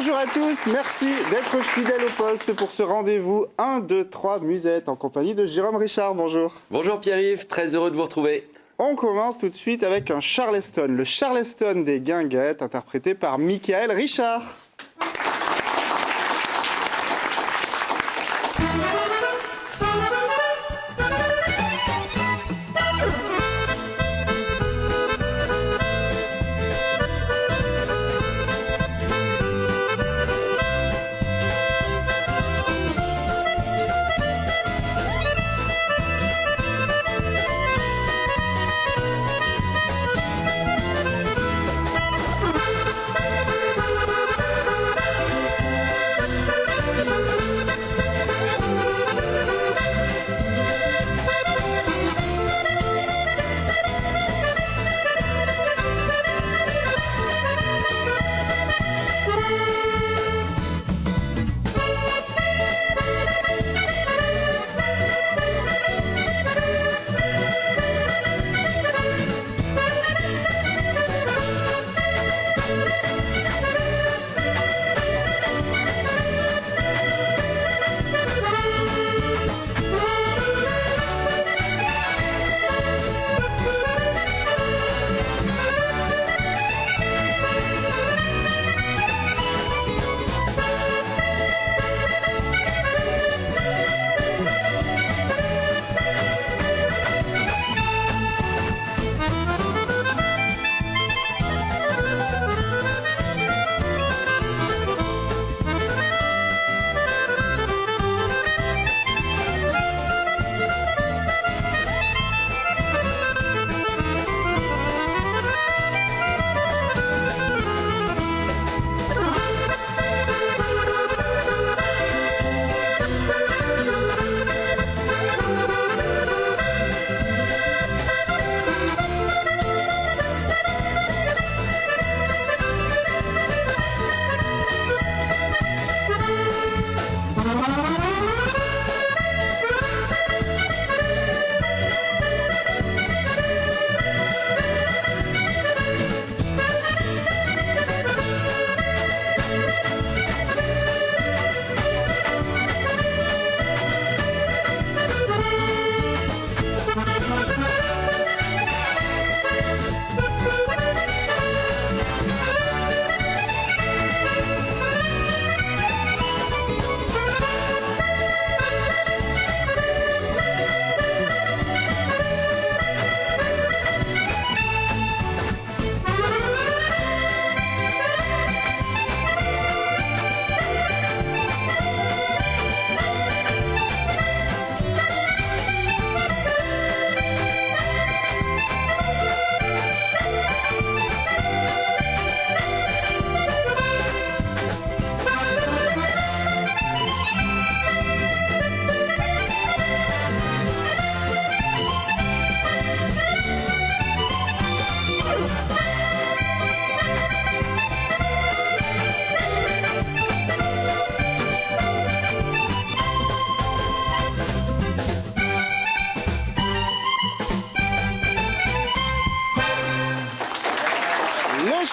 Bonjour à tous, merci d'être fidèles au poste pour ce rendez-vous 1, 2, 3 Musette en compagnie de Jérôme Richard. Bonjour. Bonjour Pierre-Yves, très heureux de vous retrouver. On commence tout de suite avec un Charleston, le Charleston des Guinguettes, interprété par Michael Richard.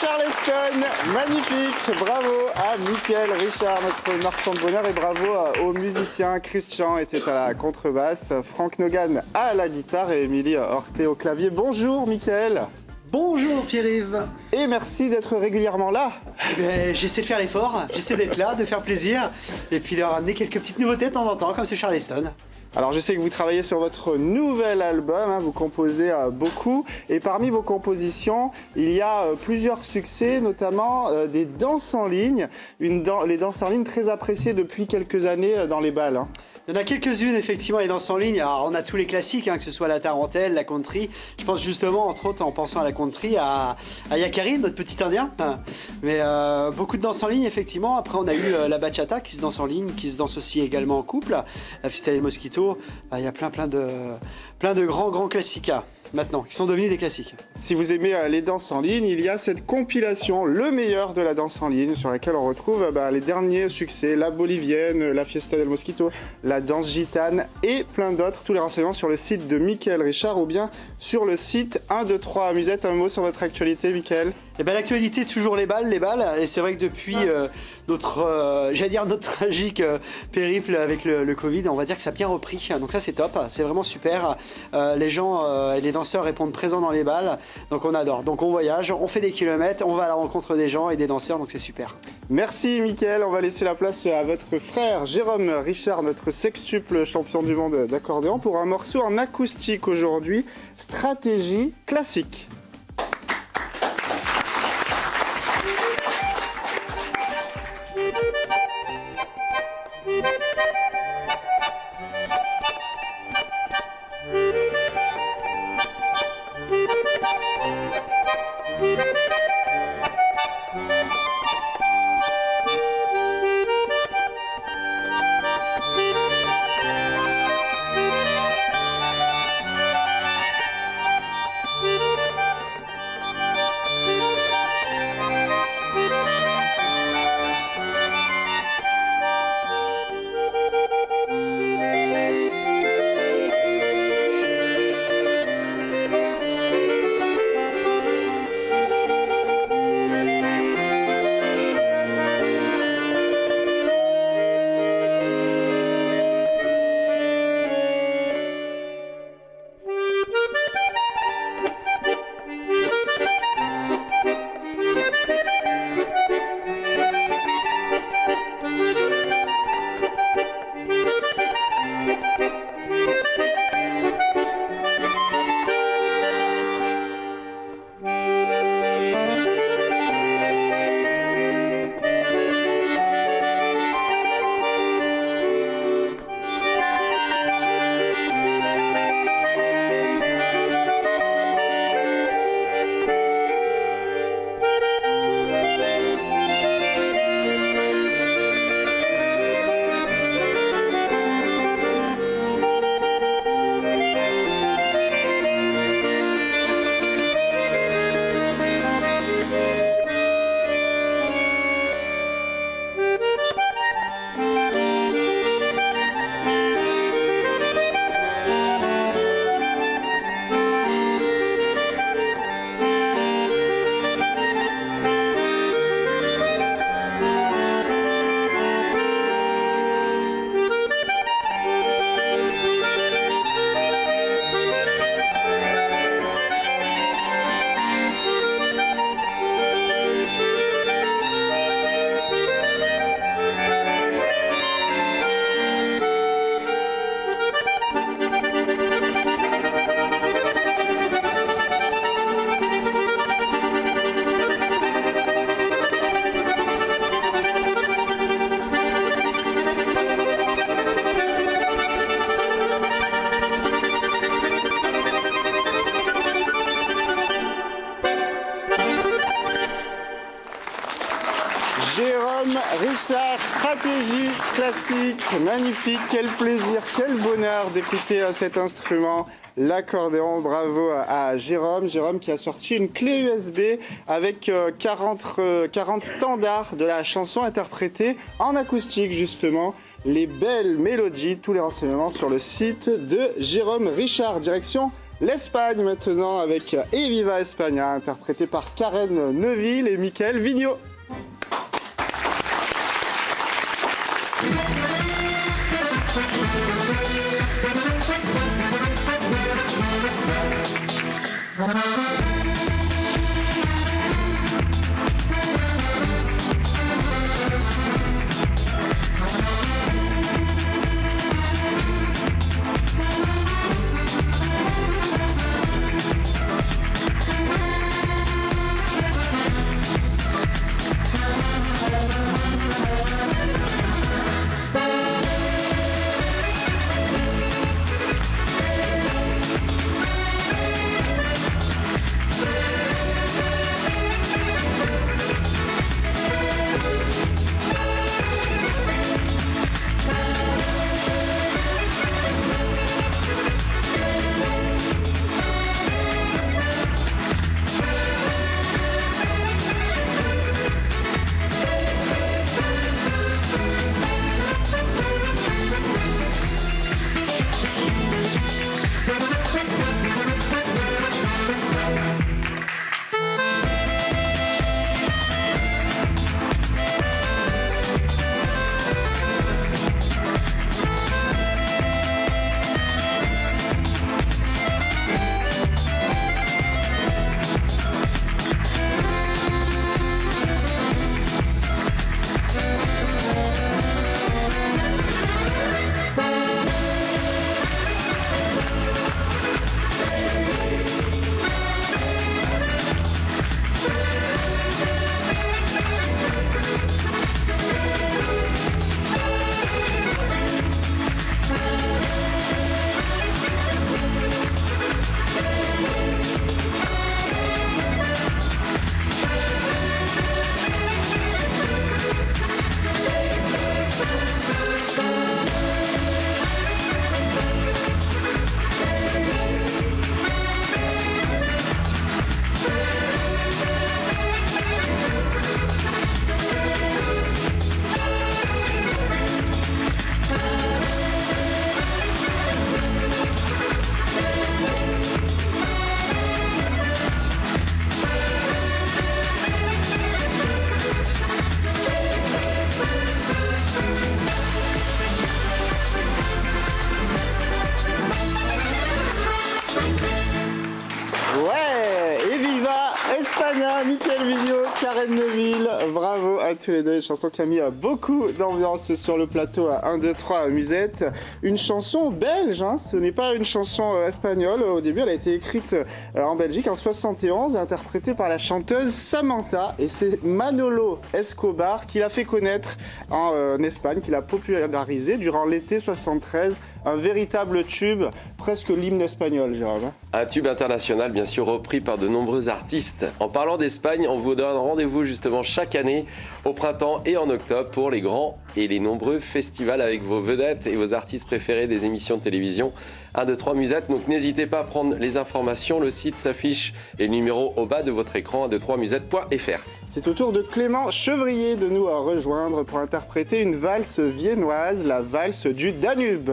Charleston, magnifique, bravo à Michael Richard, notre marchand de bonheur, et bravo aux musiciens. Christian était à la contrebasse, Franck Nogan à la guitare et Émilie Horté au clavier. Bonjour Michael. Bonjour Pierre-Yves. Et merci d'être régulièrement là. J'essaie de faire l'effort, j'essaie d'être là, de faire plaisir, et puis de ramener quelques petites nouveautés de temps en temps, comme ce Charleston. Alors je sais que vous travaillez sur votre nouvel album, hein, vous composez beaucoup, et parmi vos compositions, il y a plusieurs succès, notamment des danses en ligne, les danses en ligne très appréciées depuis quelques années dans les bals. Hein. Il y en a quelques-unes, effectivement, les danses en ligne. Alors, on a tous les classiques, hein, que ce soit la tarentelle, la country. Je pense justement, entre autres, en pensant à la country, à Yakari, notre petit indien. Mais beaucoup de danses en ligne, effectivement. Après, on a eu la bachata qui se danse en ligne, qui se danse aussi également en couple. La ficelle et le mosquito. Il y a plein de grands classiques. maintenant, qui sont devenus des classiques. Si vous aimez les danses en ligne, il y a cette compilation, le meilleur de la danse en ligne, sur laquelle on retrouve les derniers succès, la bolivienne, la fiesta del mosquito, la danse gitane et plein d'autres. Tous les renseignements sur le site de Mickaël Richard ou bien sur le site 1, 2, 3 Musette. Un mot sur votre actualité, Mickaël? L'actualité, toujours les balles. Et c'est vrai que depuis notre tragique périple avec le Covid, on va dire que ça a bien repris. Donc ça, c'est top, c'est vraiment super. Les gens et les danseurs répondent présents dans les balles, donc on adore. Donc on voyage, on fait des kilomètres, on va à la rencontre des gens et des danseurs, donc c'est super. Merci Mickaël, on va laisser la place à votre frère Jérôme Richard, notre sextuple champion du monde d'accordéon, pour un morceau en acoustique aujourd'hui, Stratégie classique. Jérôme Richard, stratégie classique, magnifique, quel plaisir, quel bonheur d'écouter cet instrument, l'accordéon. Bravo à Jérôme. Jérôme qui a sorti une clé USB avec 40 standards de la chanson interprétée en acoustique justement. Les belles mélodies, tous les renseignements sur le site de Jérôme Richard. Direction l'Espagne maintenant avec Et Viva España, interprété par Karen Neuville et Mickaël Vigneault. Vigneault, Karen Neville, bravo à tous les deux. Une chanson qui a mis beaucoup d'ambiance sur le plateau à 1, 2, 3 Musette. Une chanson belge, hein. Ce n'est pas une chanson espagnole. Au début, elle a été écrite en Belgique en 71 et interprétée par la chanteuse Samantha. Et c'est Manolo Escobar qui l'a fait connaître en Espagne, qui l'a popularisé durant l'été 73. Un véritable tube, presque l'hymne espagnol, Jérôme. Un tube international, bien sûr, repris par de nombreux artistes. En parlant d'Espagne, on vous donne rendez-vous justement chaque année, au printemps et en octobre, pour les grands et les nombreux festivals avec vos vedettes et vos artistes préférés des émissions de télévision. 1, 2, 3 Musette, donc n'hésitez pas à prendre les informations, le site s'affiche et le numéro au bas de votre écran, 123musette.fr. C'est au tour de Clément Chevrier de nous rejoindre pour interpréter une valse viennoise, la valse du Danube.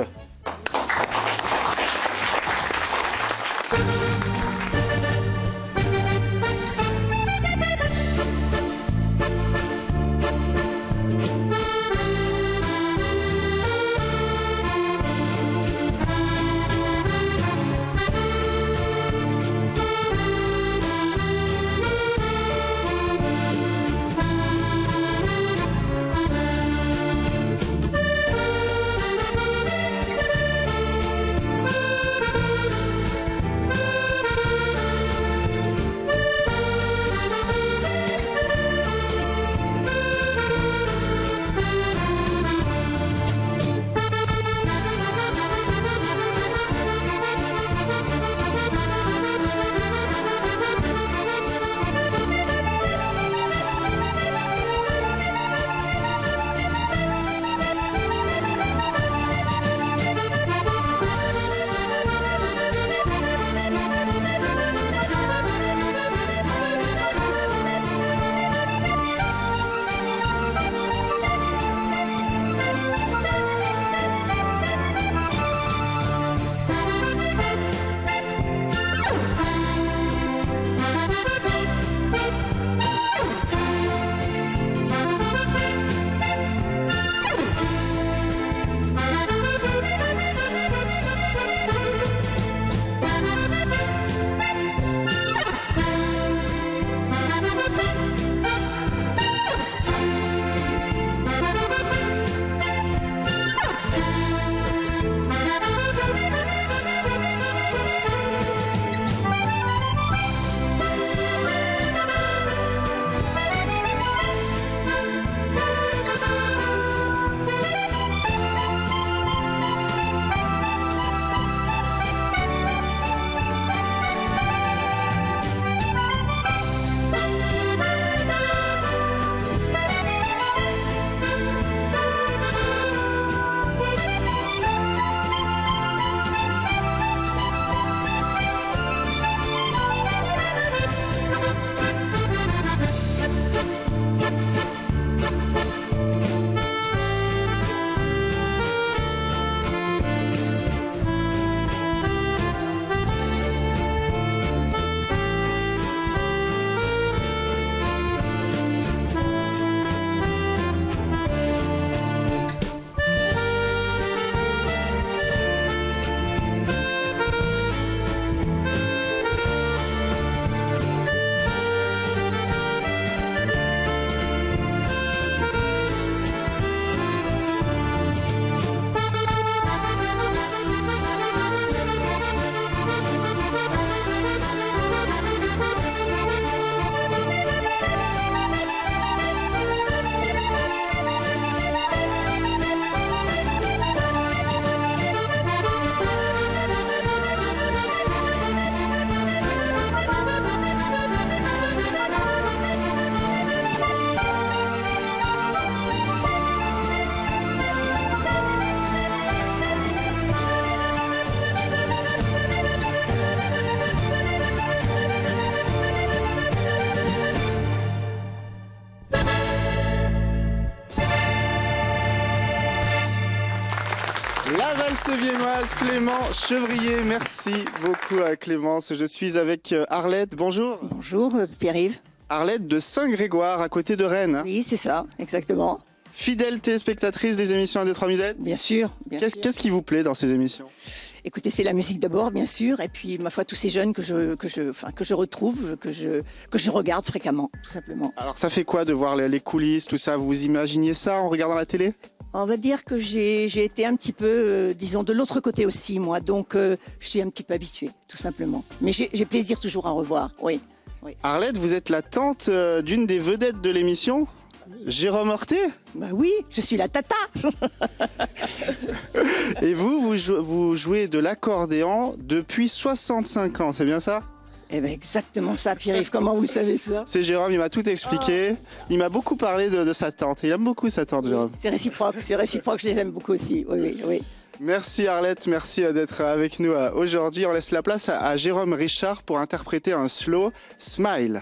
La valse viennoise, Clément Chevrier. Merci beaucoup à Clémence. Je suis avec Arlette. Bonjour. Bonjour Pierre-Yves. Arlette de Saint-Grégoire, à côté de Rennes. Oui, c'est ça, exactement. Fidèle téléspectatrice des émissions 1, 2, 3 Musette. Bien sûr. Qu'est-ce qui vous plaît dans ces émissions? Écoutez, c'est la musique d'abord, bien sûr, et puis ma foi, tous ces jeunes que je retrouve, que je regarde fréquemment, tout simplement. Alors ça fait quoi de voir les coulisses, tout ça? Vous imaginiez ça en regardant la télé? On va dire que j'ai été un petit peu, disons, de l'autre côté aussi, moi, donc je suis un petit peu habituée, tout simplement. Mais j'ai plaisir toujours à revoir, oui. Arlette, vous êtes la tante d'une des vedettes de l'émission, Jérôme Horté? Bah oui, je suis la tata. Et vous jouez de l'accordéon depuis 65 ans, c'est bien ça? Eh bien, exactement ça, Pierre-Yves. Comment vous savez ça? C'est Jérôme, il m'a tout expliqué. Il m'a beaucoup parlé de sa tante. Il aime beaucoup sa tante, Jérôme. C'est réciproque, je les aime beaucoup aussi. Oui. Merci Arlette, merci d'être avec nous aujourd'hui. On laisse la place à Jérôme Richard pour interpréter un slow Smile.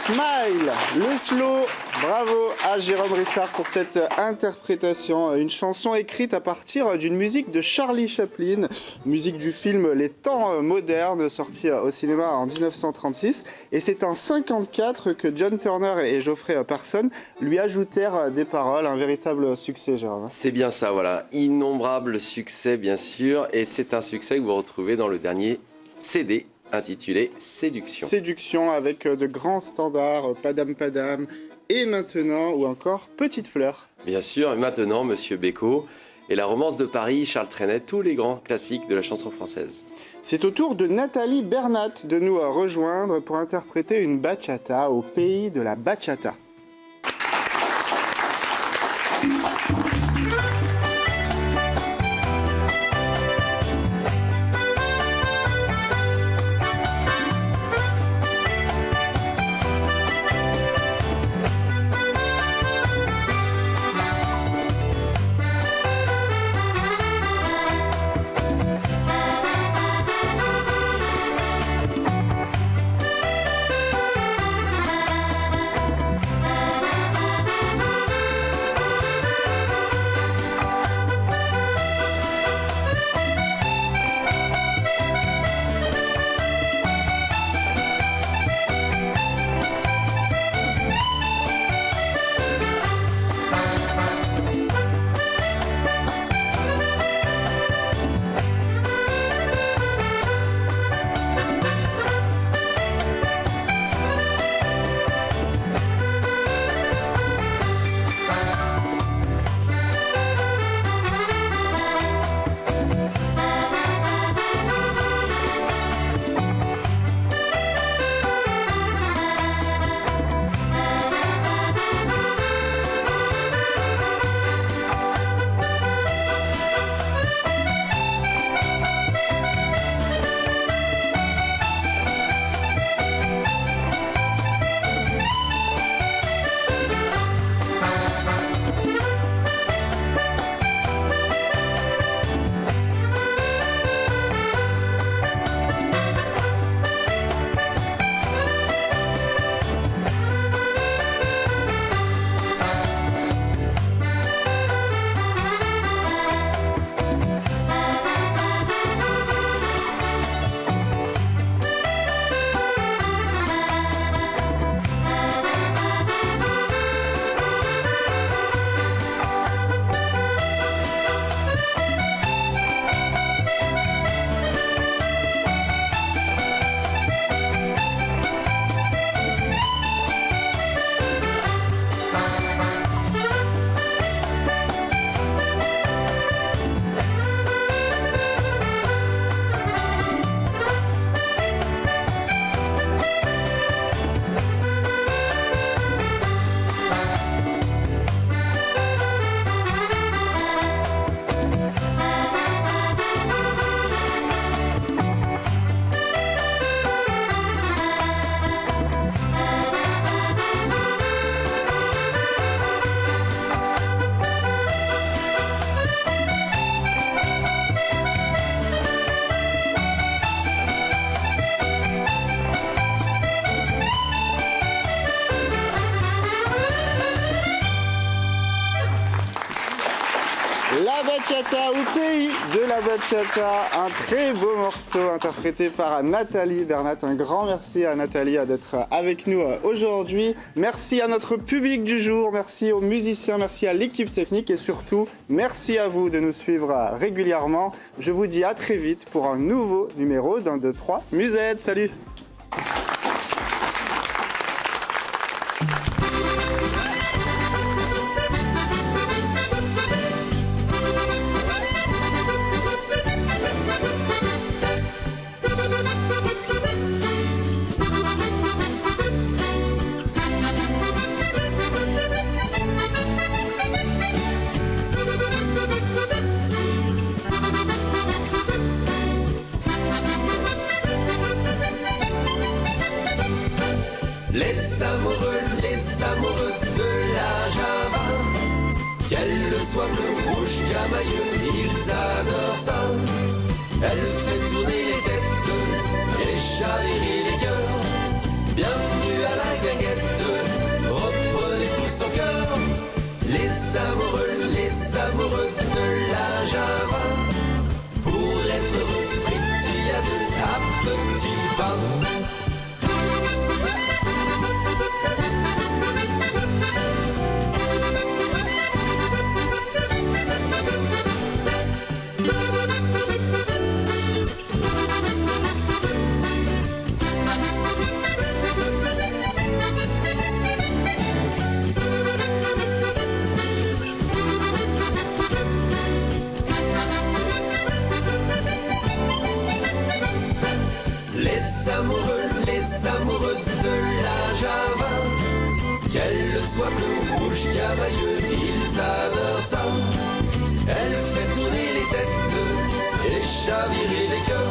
Smile, le slow. Bravo à Jérôme Richard pour cette interprétation. Une chanson écrite à partir d'une musique de Charlie Chaplin, musique du film Les Temps modernes, sorti au cinéma en 1936. Et c'est en 1954 que John Turner et Geoffrey Parsons lui ajoutèrent des paroles. Un véritable succès, Jérôme. C'est bien ça, voilà. Innombrable succès, bien sûr. Et c'est un succès que vous retrouvez dans le dernier CD intitulé Séduction. Séduction avec de grands standards, Padam Padam, et maintenant, ou encore Petite Fleur. Bien sûr, et maintenant, Monsieur Bécaud et la Romance de Paris, Charles Trenet, tous les grands classiques de la chanson française. C'est au tour de Nathalie Bernat de nous rejoindre pour interpréter une bachata au pays de la bachata. bachata au pays de la bachata, un très beau morceau interprété par Nathalie Bernat. Un grand merci à Nathalie d'être avec nous aujourd'hui. Merci à notre public du jour, merci aux musiciens, merci à l'équipe technique et surtout, merci à vous de nous suivre régulièrement. Je vous dis à très vite pour un nouveau numéro d'1, 2, 3 Musette. Salut! Les amoureux de la Java, qu'elle soit bleue, rouge, camailleux, ils adorent ça. Elle fait tourner les têtes et chavirer les cœurs. Bienvenue à la guinguette, reprenez tous en cœur. Les amoureux de la Java, pour être heureux, fritillade à petits pas. Les amoureux de la Java, qu'elle soit bleue, rouge, camailleux, ils adorent ça. Elle fait tourner les têtes et chavirer les cœurs.